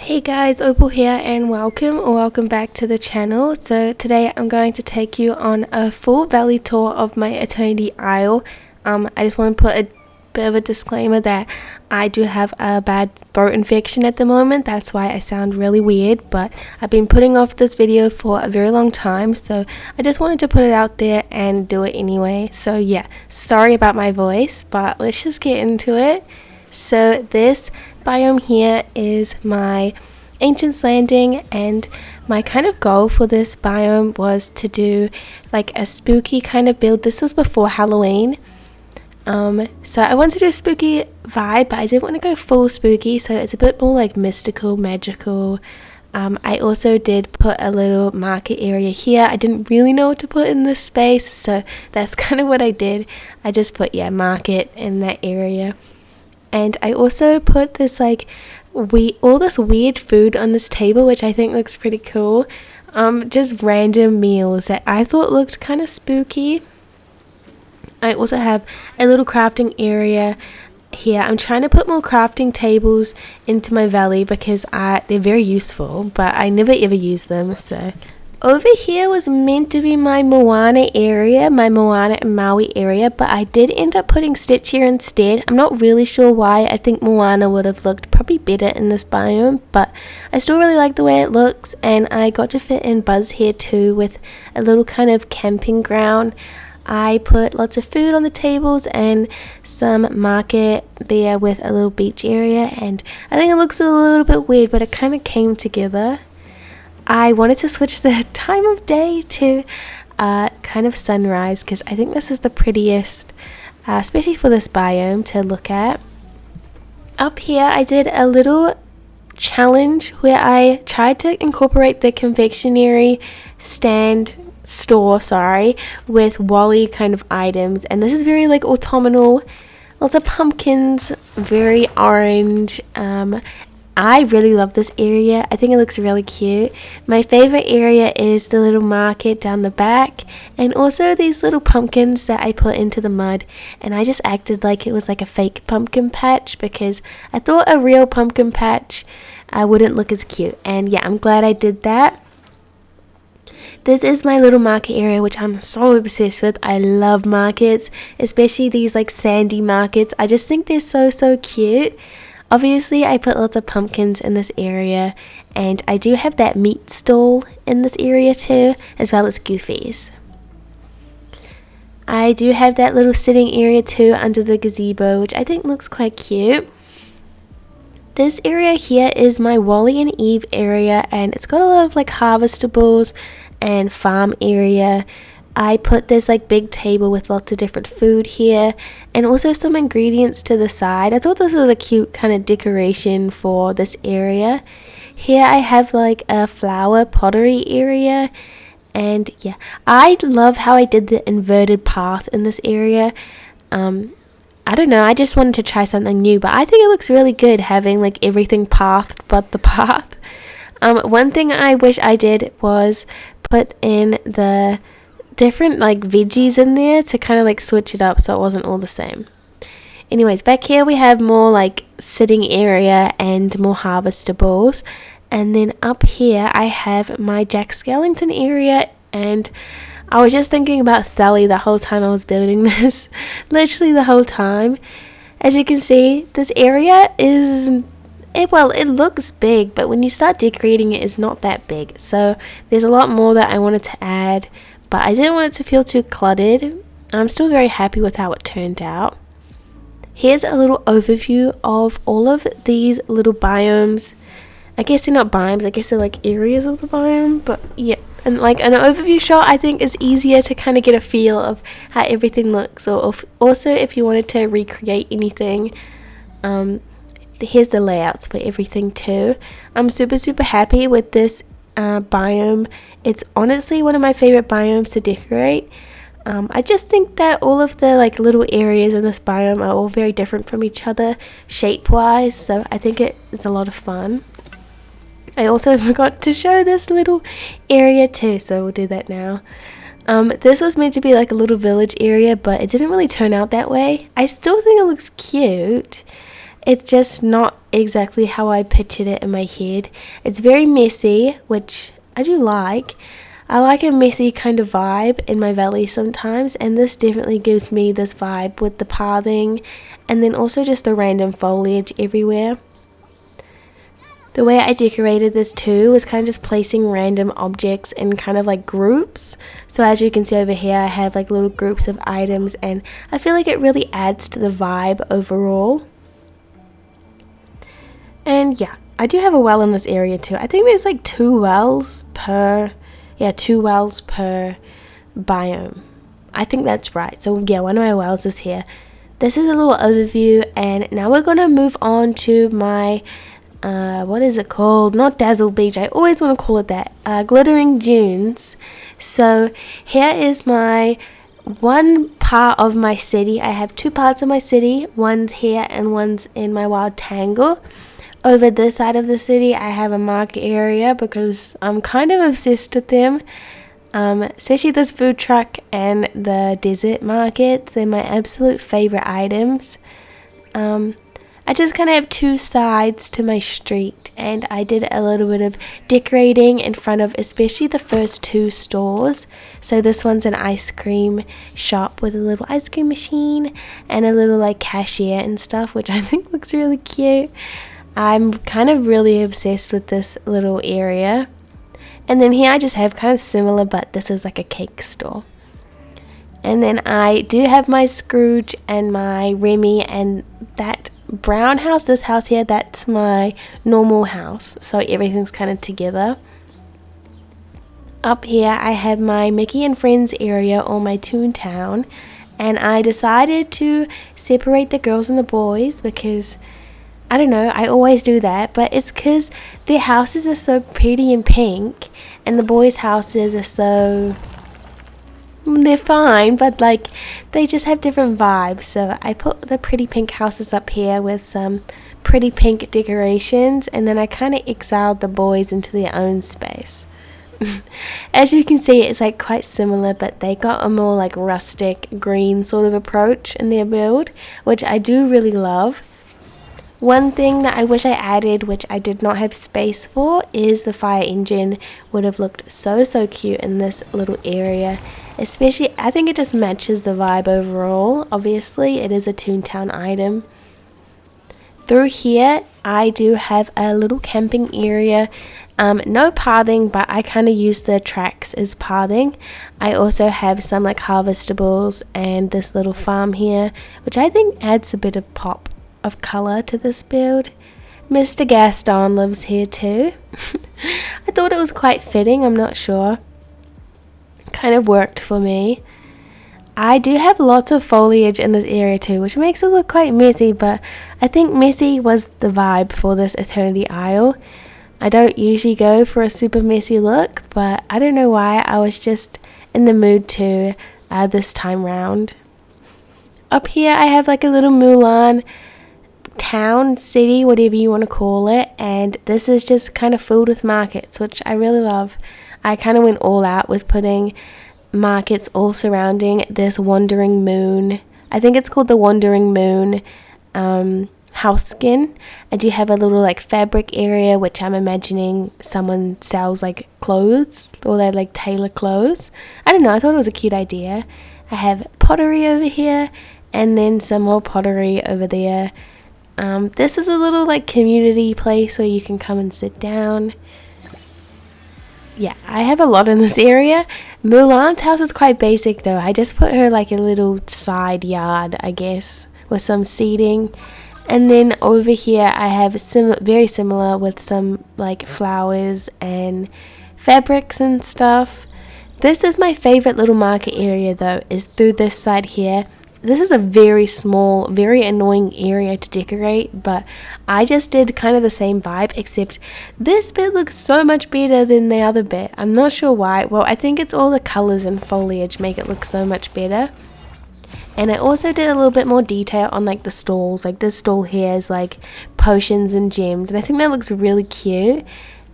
Hey guys, Opal here and welcome back to the channel. So today I'm going to take you on a full valley tour of my Eternity Isle. I just want to put a bit of a disclaimer that I do have a bad throat infection at the moment. That's why I sound really weird, but I've been putting off this video for a very long time, so I just wanted to put it out there and do it anyway. So yeah, sorry about my voice, but let's just get into it. So this biome here is my Ancient's Landing, and my kind of goal for this biome was to do like a spooky kind of build. This was before Halloween, so I wanted to do a spooky vibe, but I didn't want to go full spooky, so it's a bit more like mystical, magical. I also did put a little market area here. I didn't really know what to put in this space, so that's kind of what I did. I just put market in that area. And I also put this all this weird food on this table, which I think looks pretty cool. Just random meals that I thought looked kind of spooky. I also have a little crafting area here. I'm trying to put more crafting tables into my valley because they're very useful, but I never ever use them. So over here was meant to be my Moana area, my Moana and Maui area, but I did end up putting Stitch here instead. I'm not really sure why. I think Moana would have looked probably better in this biome, but I still really like the way it looks, and I got to fit in Buzz here too with a little kind of camping ground. I put lots of food on the tables and some market there with a little beach area, and I think it looks a little bit weird, but it kind of came together. I wanted to switch the time of day to kind of sunrise because I think this is the prettiest, especially for this biome, to look at. Up here I did a little challenge where I tried to incorporate the confectionery store with Wally kind of items, and this is very like autumnal, lots of pumpkins, very orange. I really love this area. I think it looks really cute. My favorite area is the little market down the back, and also these little pumpkins that I put into the mud, and I just acted like it was like a fake pumpkin patch because I thought a real pumpkin patch wouldn't look as cute, and yeah, I'm glad I did that. This is my little market area, which I'm so obsessed with. I love markets, especially these like sandy markets. I just think they're so cute. Obviously, I put lots of pumpkins in this area, and I do have that meat stall in this area too, as well as Goofy's. I do have that little sitting area too under the gazebo, which I think looks quite cute. This area here is my Wally and Eve area, and it's got a lot of like harvestables and farm area. I put this like big table with lots of different food here, and also some ingredients to the side. I thought this was a cute kind of decoration for this area. Here I have like a flower pottery area, and yeah, I love how I did the inverted path in this area. I don't know, I just wanted to try something new, but I think it looks really good having like everything pathed but the path. One thing I wish I did was put in the different like veggies in there to kind of like switch it up so it wasn't all the same. Anyways, back here we have more like sitting area and more harvestables, and then up here I have my Jack Skellington area, and I was just thinking about Sally the whole time I was building this. Literally the whole time. As you can see, this area it looks big, but when you start decorating it, it's not that big, so there's a lot more that I wanted to add, but I didn't want it to feel too cluttered. I'm still very happy with how it turned out. Here's a little overview of all of these little biomes. I guess they're not biomes, I guess they're like areas of the biome, but yeah. And like an overview shot I think is easier to kind of get a feel of how everything looks, or also if you wanted to recreate anything. Here's the layouts for everything too. I'm super happy with this biome. It's honestly one of my favorite biomes to decorate. I just think that all of the like little areas in this biome are all very different from each other shape wise, so I think it is a lot of fun. I also forgot to show this little area too, so we'll do that now. This was meant to be like a little village area, but it didn't really turn out that way. I still think it looks cute. it's just not exactly how I pictured it in my head. It's very messy, which I do like. I like a messy kind of vibe in my valley sometimes, and this definitely gives me this vibe with the pathing and then also just the random foliage everywhere. The way I decorated this too was kind of just placing random objects in kind of like groups. So as you can see over here, I have like little groups of items, and I feel like it really adds to the vibe overall. And yeah, I do have a well in this area too. I think there's like two wells per biome. I think that's right. So yeah, one of my wells is here. This is a little overview, and now we're gonna move on to my what is it called? Not Dazzle Beach. I always want to call it that. Glittering Dunes. So here is my one part of my city. I have two parts of my city. One's here and one's in my wild Tangle. Over this side of the city, I have a market area because I'm kind of obsessed with them. Especially this food truck and the desert markets. They're my absolute favorite items. I just kind of have two sides to my street, and I did a little bit of decorating in front of especially the first two stores. So this one's an ice cream shop with a little ice cream machine and a little like cashier and stuff, which I think looks really cute. I'm kind of really obsessed with this little area. And then here I just have kind of similar, but this is like a cake store. And then I do have my Scrooge and my Remy, and that brown house, this house here, that's my normal house, so everything's kind of together. Up here I have my Mickey and Friends area, or my Toontown, and I decided to separate the girls and the boys because I don't know, I always do that, but it's because their houses are so pretty and pink, and the boys' houses are so, they're fine, but like they just have different vibes. So I put the pretty pink houses up here with some pretty pink decorations, and then I kind of exiled the boys into their own space. As you can see, it's like quite similar, but they got a more like rustic green sort of approach in their build, which I do really love. One thing that I wish I added, which I did not have space for, is the fire engine. Would have looked so cute in this little area. Especially, I think it just matches the vibe overall. Obviously, it is a Toontown item. Through here, I do have a little camping area. No pathing, but I kind of use the tracks as pathing. I also have some like harvestables and this little farm here, which I think adds a bit of pop of color to this build. Mr. Gaston lives here too. I thought it was quite fitting, I'm not sure. Kind of worked for me. I do have lots of foliage in this area too, which makes it look quite messy, but I think messy was the vibe for this Eternity Isle. I don't usually go for a super messy look, but I don't know why, I was just in the mood to this time round. Up here I have like a little Mulan town, city, whatever you want to call it, and this is just kind of filled with markets, which I really love. I kind of went all out with putting markets all surrounding this wandering moon. I think it's called the Wandering Moon house skin. I do have a little like fabric area, which I'm imagining someone sells like clothes, or they like tailor clothes. I don't know, I thought it was a cute idea. I have pottery over here, and then some more pottery over there. This is a little like community place where you can come and sit down. Yeah, I have a lot in this area. Mulan's house is quite basic though. I just put her like a little side yard, I guess, with some seating. And then over here I have very similar with some like flowers and fabrics and stuff. This is my favorite little market area though, is through this side here. This is a very small, very annoying area to decorate, but I just did kind of the same vibe, except this bit looks so much better than the other bit. I'm not sure why. Well, I think it's all the colors and foliage make it look so much better. And I also did a little bit more detail on like the stalls. Like this stall here is like potions and gems, and I think that looks really cute.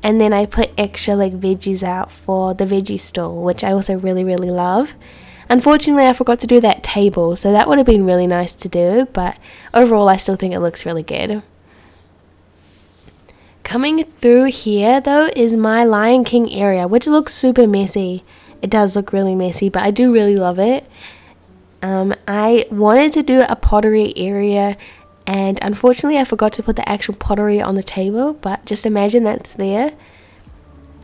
And then I put extra like veggies out for the veggie stall, which I also really love. Unfortunately, I forgot to do that table, so that would have been really nice to do, but overall I still think it looks really good. Coming through here though is my Lion King area, which looks super messy. It does look really messy, but I do really love it. I wanted to do a pottery area, and unfortunately I forgot to put the actual pottery on the table, but just imagine that's there.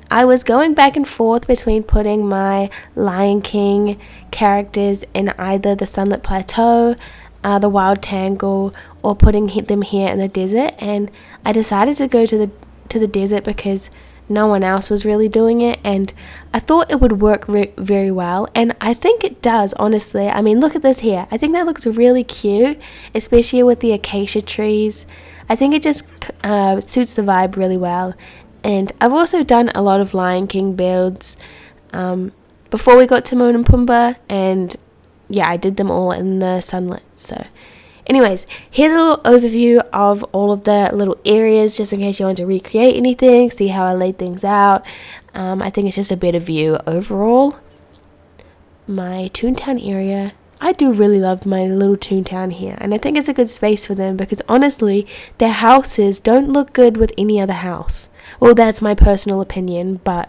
I was going back and forth between putting my Lion King characters in either the Sunlit Plateau, the Wild Tangle, or putting them here in the desert, and I decided to go to the desert because no one else was really doing it, and I thought it would work very well, and I think it does, honestly. I mean, look at this here. I think that looks really cute, especially with the acacia trees. I think it just suits the vibe really well. And I've also done a lot of Lion King builds before we got Timon and Pumbaa, and yeah, I did them all in the sunlit. So anyways, here's a little overview of all of the little areas, just in case you want to recreate anything, see how I laid things out. I think it's just a better view overall. My Toontown area, I do really love my little Toontown here, and I think it's a good space for them because honestly, their houses don't look good with any other house. Well, that's my personal opinion, but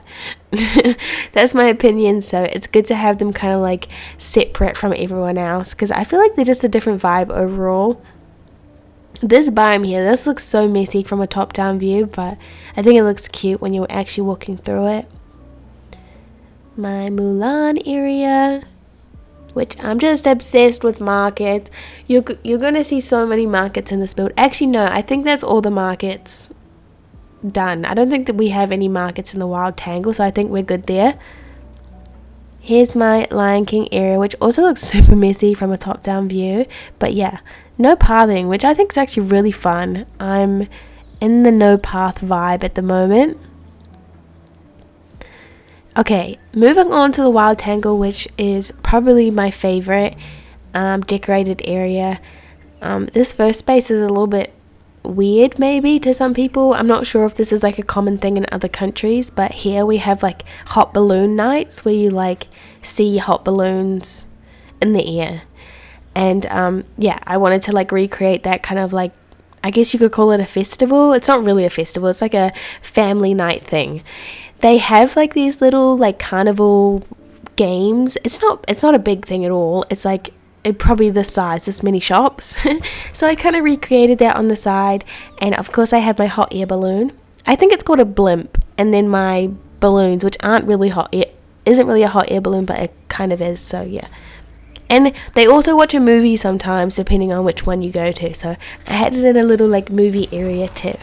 that's my opinion, so it's good to have them kind of like separate from everyone else because I feel like they're just a different vibe overall. This biome here, this looks so messy from a top-down view, but I think it looks cute when you're actually walking through it. My Mulan area, which I'm just obsessed with markets. You're gonna see so many markets in this build. Actually, no, I think that's all the markets done. I don't think that we have any markets in the Wild Tangle, so I think we're good there. Here's my Lion King area, which also looks super messy from a top-down view, but yeah, no pathing, which I think is actually really fun. I'm in the no path vibe at the moment. Okay, moving on to the Wild Tangle, which is probably my favorite decorated area. This first space is a little bit weird maybe to some people. I'm not sure if this is like a common thing in other countries, but here we have like hot balloon nights where you like see hot balloons in the air, and yeah, I wanted to like recreate that kind of like, I guess you could call it a festival. It's not really a festival, it's like a family night thing. They have like these little like carnival games. It's not a big thing at all. It's like probably the size, this many shops. So I kind of recreated that on the side, and of course I have my hot air balloon. I think it's called a blimp, and then my balloons, which aren't really hot air, isn't really a hot air balloon, but it kind of is, so yeah. And they also watch a movie sometimes depending on which one you go to, so I had it in a little like movie area too.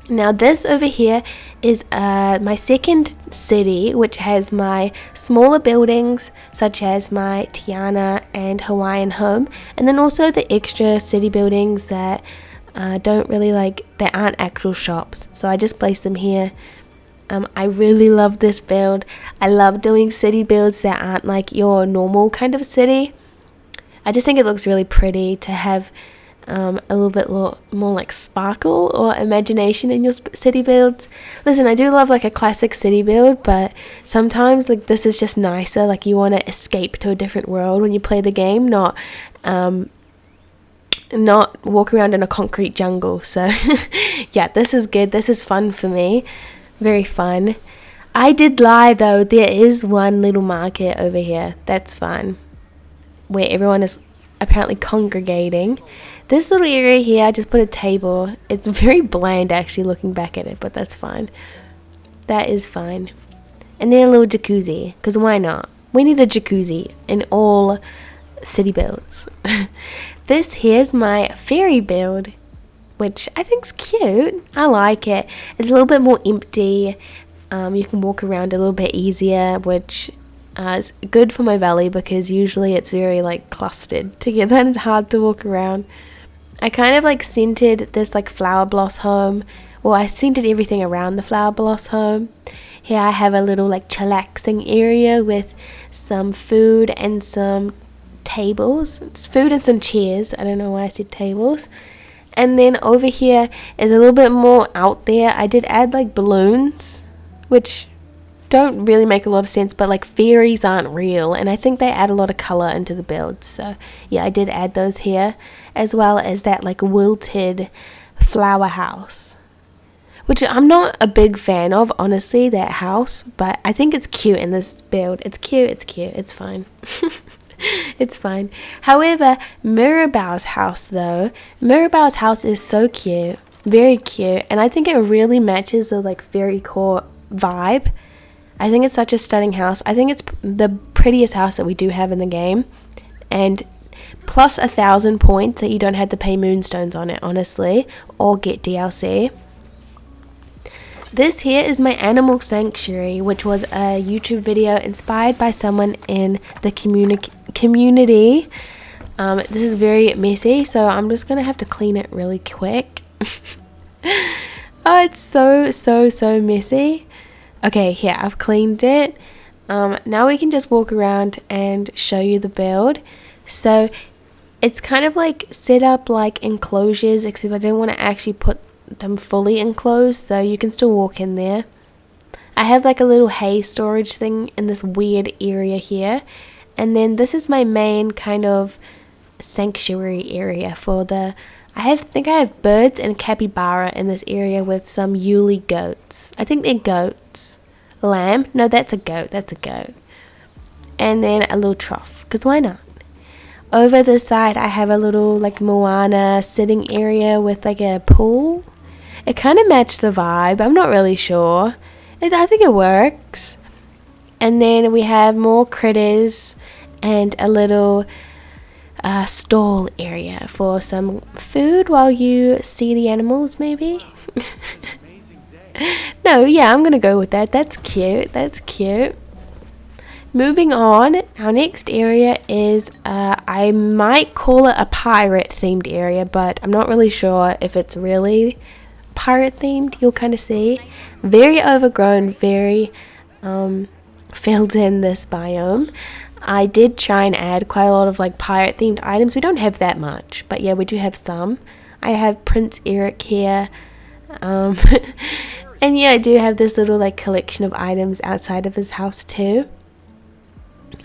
Now this over here is my second city, which has my smaller buildings such as my Tiana and Hawaiian home, and then also the extra city buildings that don't really like, that aren't actual shops, so I just placed them here. I really love this build. I love doing city builds that aren't like your normal kind of city. I just think it looks really pretty to have a little bit more like sparkle or imagination in your city builds. Listen, I do love like a classic city build, but sometimes like this is just nicer. Like you want to escape to a different world when you play the game, not walk around in a concrete jungle. So yeah, this is good. This is fun for me, very fun. I did lie though, there is one little market over here, that's fun, where everyone is apparently congregating. This little area here, I just put a table. It's very bland actually looking back at it, but that's fine. That is fine. And then a little jacuzzi, because why not? We need a jacuzzi in all city builds. This here's my fairy build, which I think's cute. I like it. It's a little bit more empty. You can walk around a little bit easier, which is good for my valley because usually it's very like clustered together and it's hard to walk around. I kind of like scented this like flower bloss home. Well, I scented everything around the flower bloss home. Here I have a little like chillaxing area with some food and some tables. It's food and some chairs. I don't know why I said tables. And then over here is a little bit more out there. I did add like balloons, which don't really make a lot of sense, but like fairies aren't real, and I think they add a lot of color into the build. So yeah, I did add those here, as well as that like wilted flower house, which I'm not a big fan of, honestly, that house, but I think it's cute in this build. It's cute, it's fine. It's fine. However, Mirabelle's house though, Mirabelle's house is so cute, very cute, and I think it really matches the like fairy core vibe. I think it's such a stunning house. I think it's the prettiest house that we do have in the game, and plus 1,000 points that you don't have to pay moonstones on it, honestly, or get DLC. This here is my animal sanctuary, which was a YouTube video inspired by someone in the community. This is very messy, so I'm just gonna have to clean it really quick. Oh, it's so messy. Okay, here, I've cleaned it. Now we can just walk around and show you the build. So it's kind of like set up like enclosures, except I didn't want to actually put them fully enclosed, so you can still walk in there. I have like a little hay storage thing in this weird area here, and then this is my main kind of sanctuary area for the I think I have birds and capybara in this area with some Yuli goats. I think they're goats. Lamb? No, that's a goat. And then a little trough, because why not? Over the side I have a little like Moana sitting area with like a pool. It kind of matched the vibe. I'm not really sure. I think it works. And then we have more critters and a little stall area for some food while you see the animals, maybe. No, yeah, I'm gonna go with that. That's cute. Moving on, our next area is I might call it a pirate themed area, but I'm not really sure if it's really pirate themed. You'll kind of see. Very overgrown, very filled in, this biome. I did try and add quite a lot of like pirate themed items. We don't have that much, but yeah, we do have some. I have Prince Eric here, and yeah, I do have this little like collection of items outside of his house too.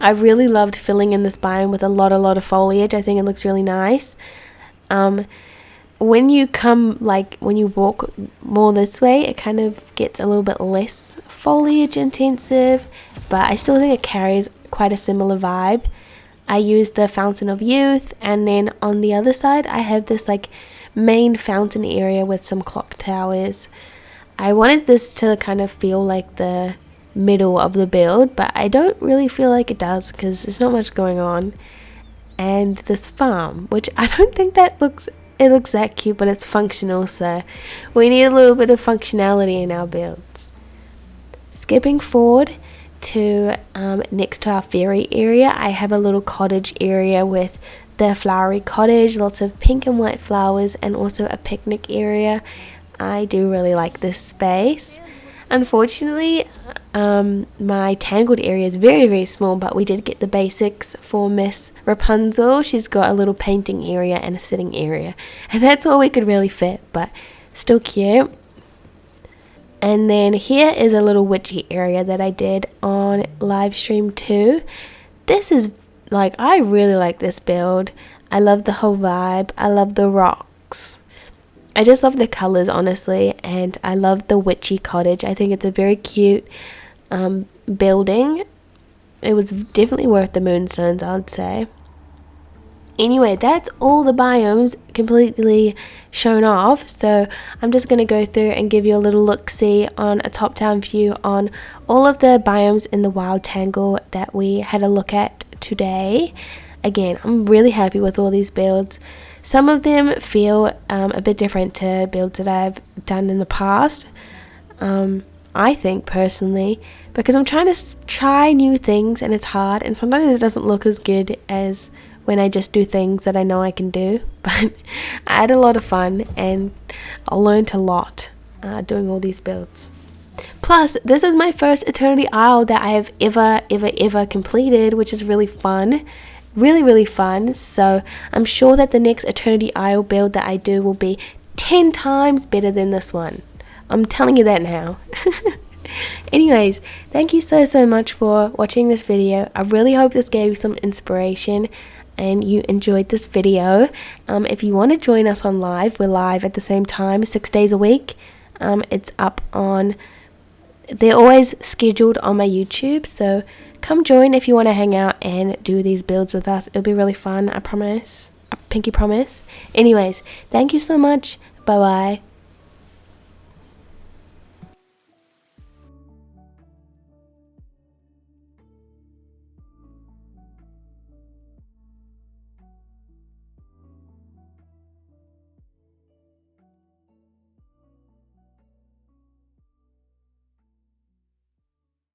I really loved filling in this biome with a lot of foliage. I think it looks really nice. When you walk more this way, it kind of gets a little bit less foliage intensive, but I still think it carries quite a similar vibe. I used the Fountain of Youth, and then on the other side I have this like main fountain area with some clock towers. I wanted this to kind of feel like the middle of the build, but I don't really feel like it does because there's not much going on. And this farm, which I don't think it looks that cute, but it's functional, so we need a little bit of functionality in our builds. Skipping forward to next to our fairy area, I have a little cottage area with the flowery cottage, lots of pink and white flowers, and also a picnic area. I do really like this space. Unfortunately, my Tangled area is very small, but we did get the basics for Miss Rapunzel. She's got a little painting area and a sitting area, and that's all we could really fit, but still cute. And then here is a little witchy area that I did on live stream too. This is like, I really like this build. I love the whole vibe. I love the rocks. I just love the colors, honestly, and I love the witchy cottage. I think it's a very cute building. It was definitely worth the moonstones, I would say. Anyway, that's all the biomes completely shown off, so I'm just going to go through and give you a little look-see on a top-down view on all of the biomes in the Wild Tangle that we had a look at today. Again, I'm really happy with all these builds. Some of them feel a bit different to builds that I've done in the past, I think personally, because I'm trying to try new things and it's hard, and sometimes it doesn't look as good as when I just do things that I know I can do. But I had a lot of fun and I learned a lot doing all these builds. Plus, this is my first Eternity Isle that I have ever completed, which is really fun. Really fun. So I'm sure that the next Eternity Isle build that I do will be 10 times better than this one. I'm telling you that now. Anyways, thank you so much for watching this video. I really hope this gave you some inspiration and you enjoyed this video. If you want to join us on live, we're live at the same time 6 days a week. It's up on, they're always scheduled on my YouTube, so come join if you want to hang out and do these builds with us. It'll be really fun, I promise. Pinky promise. Anyways, thank you so much. Bye bye.